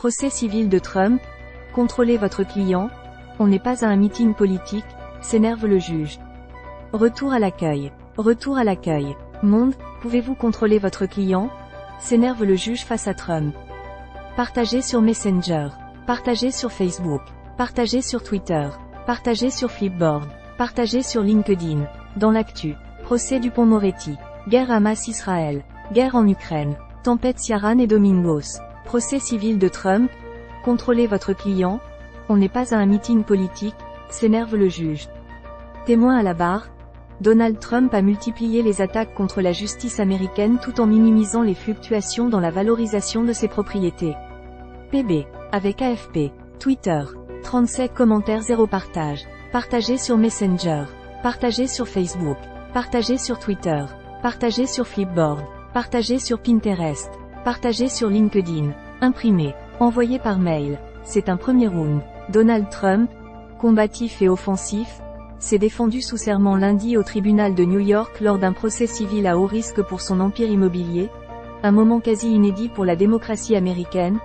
Procès civil de Trump. Contrôlez votre client. On n'est pas à un meeting politique, s'énerve le juge. Retour à l'accueil. Retour à l'accueil. Monde, pouvez-vous contrôler votre client? S'énerve le juge face à Trump. Partagez sur Messenger. Partagez sur Facebook. Partagez sur Twitter. Partagez sur Flipboard. Partagez sur LinkedIn. Dans l'actu. Procès Dupond-Moretti. Guerre Hamas-Israël. Guerre en Ukraine. Tempête Ciarán et Domingos. Procès civil de Trump. Contrôlez votre client. On n'est pas à un meeting politique, s'énerve le juge. Témoin à la barre. Donald Trump a multiplié les attaques contre la justice américaine tout en minimisant les fluctuations dans la valorisation de ses propriétés. PB. Avec AFP. Twitter. 37 commentaires 0 partage. Partagez sur Messenger. Partagez sur Facebook. Partagez sur Twitter. Partagez sur Flipboard. Partagez sur Pinterest. Partagez sur LinkedIn. Imprimé. Envoyé par mail. C'est un premier round. Donald Trump, combatif et offensif, s'est défendu sous serment lundi au tribunal de New York lors d'un procès civil à haut risque pour son empire immobilier, un moment quasi inédit pour la démocratie américaine,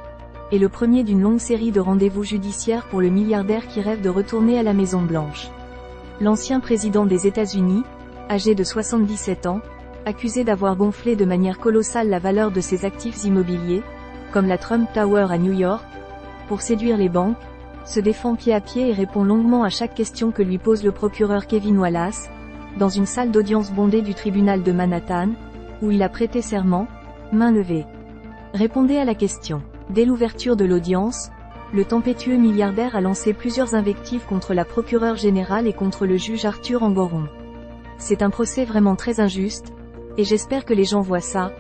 et le premier d'une longue série de rendez-vous judiciaires pour le milliardaire qui rêve de retourner à la Maison-Blanche. L'ancien président des États-Unis, âgé de 77 ans, accusé d'avoir gonflé de manière colossale la valeur de ses actifs immobiliers, comme la Trump Tower à New York, pour séduire les banques, se défend pied à pied et répond longuement à chaque question que lui pose le procureur Kevin Wallace, dans une salle d'audience bondée du tribunal de Manhattan, où il a prêté serment, main levée. Répondez à la question. Dès l'ouverture de l'audience, le tempétueux milliardaire a lancé plusieurs invectives contre la procureure générale et contre le juge Arthur Engoron. C'est un procès vraiment très injuste, et j'espère que les gens voient ça,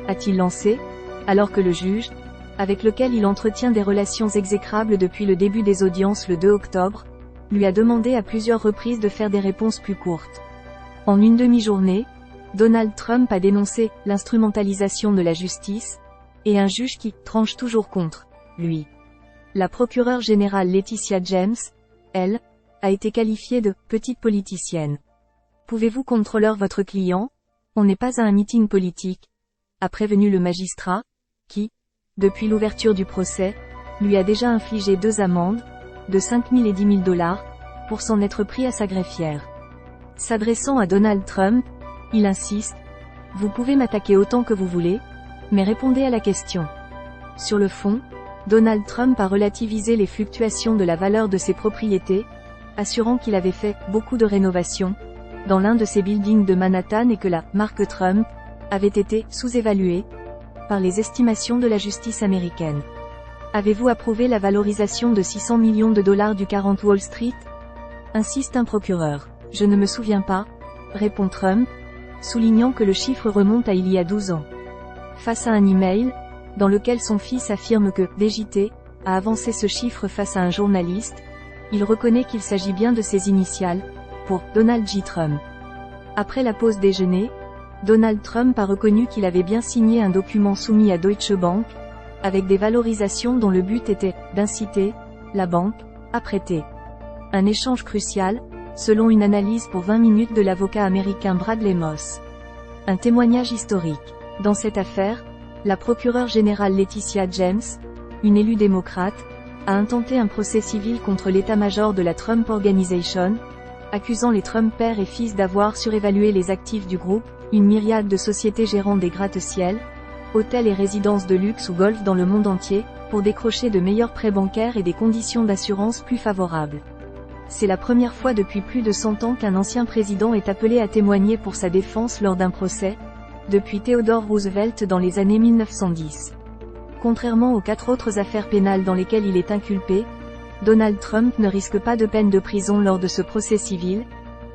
a-t-il lancé, alors que le juge, avec lequel il entretient des relations exécrables depuis le début des audiences le 2 octobre, lui a demandé à plusieurs reprises de faire des réponses plus courtes. En une demi-journée, Donald Trump a dénoncé l'instrumentalisation de la justice, et un juge qui tranche toujours contre lui. La procureure générale Letitia James, elle, a été qualifiée de petite politicienne. Pouvez-vous contrôler votre client? On n'est pas à un meeting politique, a prévenu le magistrat, qui, depuis l'ouverture du procès, lui a déjà infligé 2 amendes, de 5 000 et 10 000 $, pour s'en être pris à sa greffière. S'adressant à Donald Trump, il insiste, « Vous pouvez m'attaquer autant que vous voulez, mais répondez à la question. » Sur le fond, Donald Trump a relativisé les fluctuations de la valeur de ses propriétés, assurant qu'il avait fait « beaucoup de rénovations » dans l'un de ses buildings de Manhattan et que la « marque Trump » avait été « sous-évaluée » par les estimations de la justice américaine. Avez-vous approuvé la valorisation de 600 millions de $ du 40 Wall Street? Insiste un procureur. Je ne me souviens pas, répond Trump, soulignant que le chiffre remonte à il y a 12 ans. Face à un email, dans lequel son fils affirme que DJT a avancé ce chiffre face à un journaliste, il reconnaît qu'il s'agit bien de ses initiales, pour Donald J. Trump. Après la pause déjeuner, Donald Trump a reconnu qu'il avait bien signé un document soumis à Deutsche Bank, avec des valorisations dont le but était d'inciter la banque à prêter. Un échange crucial, selon une analyse pour 20 minutes de l'avocat américain Bradley Moss. Un témoignage historique. Dans cette affaire, la procureure générale Letitia James, une élue démocrate, a intenté un procès civil contre l'état-major de la Trump Organization, accusant les Trump père et fils d'avoir surévalué les actifs du groupe, une myriade de sociétés gérant des gratte-ciel, hôtels et résidences de luxe ou golf dans le monde entier, pour décrocher de meilleurs prêts bancaires et des conditions d'assurance plus favorables. C'est la première fois depuis plus de 100 ans qu'un ancien président est appelé à témoigner pour sa défense lors d'un procès, depuis Theodore Roosevelt dans les années 1910. Contrairement aux 4 autres affaires pénales dans lesquelles il est inculpé, Donald Trump ne risque pas de peine de prison lors de ce procès civil,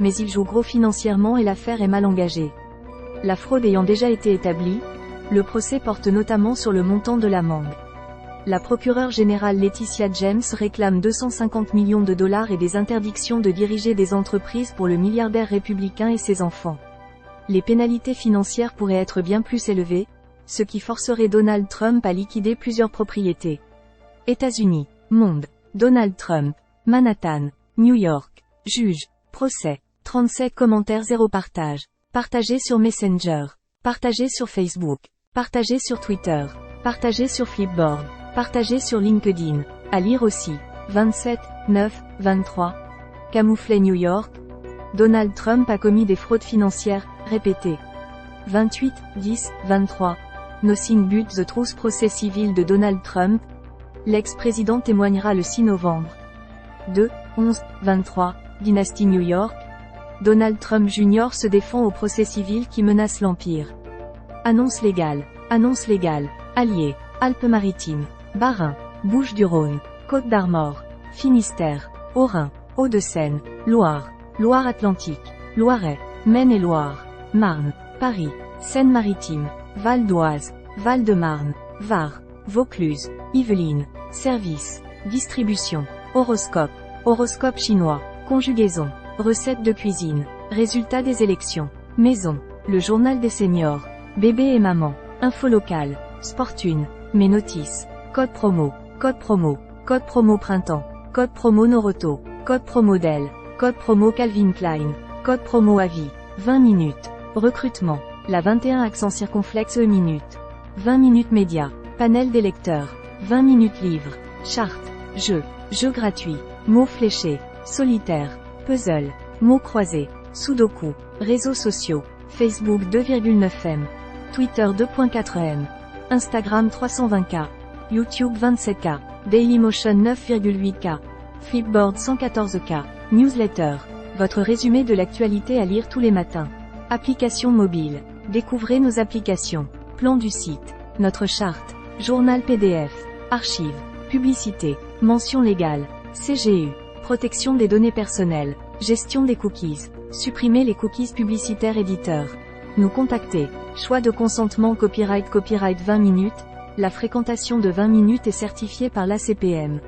mais il joue gros financièrement et l'affaire est mal engagée. La fraude ayant déjà été établie, le procès porte notamment sur le montant de l'amende. La procureure générale Letitia James réclame 250 millions de $ et des interdictions de diriger des entreprises pour le milliardaire républicain et ses enfants. Les pénalités financières pourraient être bien plus élevées, ce qui forcerait Donald Trump à liquider plusieurs propriétés. États-Unis. Monde. Donald Trump. Manhattan. New York. Juge. Procès. 37 commentaires 0 partage. Partagez sur Messenger. Partagez sur Facebook. Partagez sur Twitter. Partagez sur Flipboard. Partagé sur LinkedIn. À lire aussi. 27, 9, 23. Camouflet New York. Donald Trump a commis des fraudes financières, répétées. 28, 10, 23. Nothing but the truth procès civil de Donald Trump. L'ex-président témoignera le 6 novembre. 2, 11, 23. Dynasty New York. Donald Trump Jr. se défend au procès civil qui menace l'Empire. Annonce légale. Annonce légale. Allier. Alpes-Maritimes. Bas-Rhin. Bouches-du-Rhône. Côte-d'Armor. Finistère. Haut-Rhin. Hauts-de-Seine. Loire. Loire-Atlantique. Loiret. Maine-et-Loire. Marne. Paris. Seine-Maritime. Val d'Oise. Val-de-Marne. Var. Vaucluse. Yvelines. Service. Distribution. Horoscope. Horoscope chinois. Conjugaison. Recettes de cuisine. Résultats des élections. Maison. Le journal des seniors. Bébé et maman. Info locale. Sportune. Mes notices. Code promo. Code promo. Code promo printemps. Code promo Noroto. Code promo Dell. Code promo Calvin Klein. Code promo avis. 20 minutes. Recrutement. La 21 accent circonflexe minutes. 20 minutes médias. Panel des lecteurs. 20 minutes livres. Charte. Jeu. Jeu gratuit. Mots fléchés. Solitaire. Puzzle. Mots croisés. Sudoku. Réseaux sociaux. Facebook 2,9M. Twitter 2.4M. Instagram 320K. YouTube 27K. Dailymotion 9,8K. Flipboard 114K. Newsletter. Votre résumé de l'actualité à lire tous les matins. Application mobile. Découvrez nos applications. Plan du site. Notre charte. Journal PDF. Archives. Publicité. Mention légale. CGU. Protection des données personnelles. Gestion des cookies. Supprimer les cookies publicitaires éditeurs. Nous contacter. Choix de consentement copyright 20 minutes. La fréquentation de 20 minutes est certifiée par l'ACPM.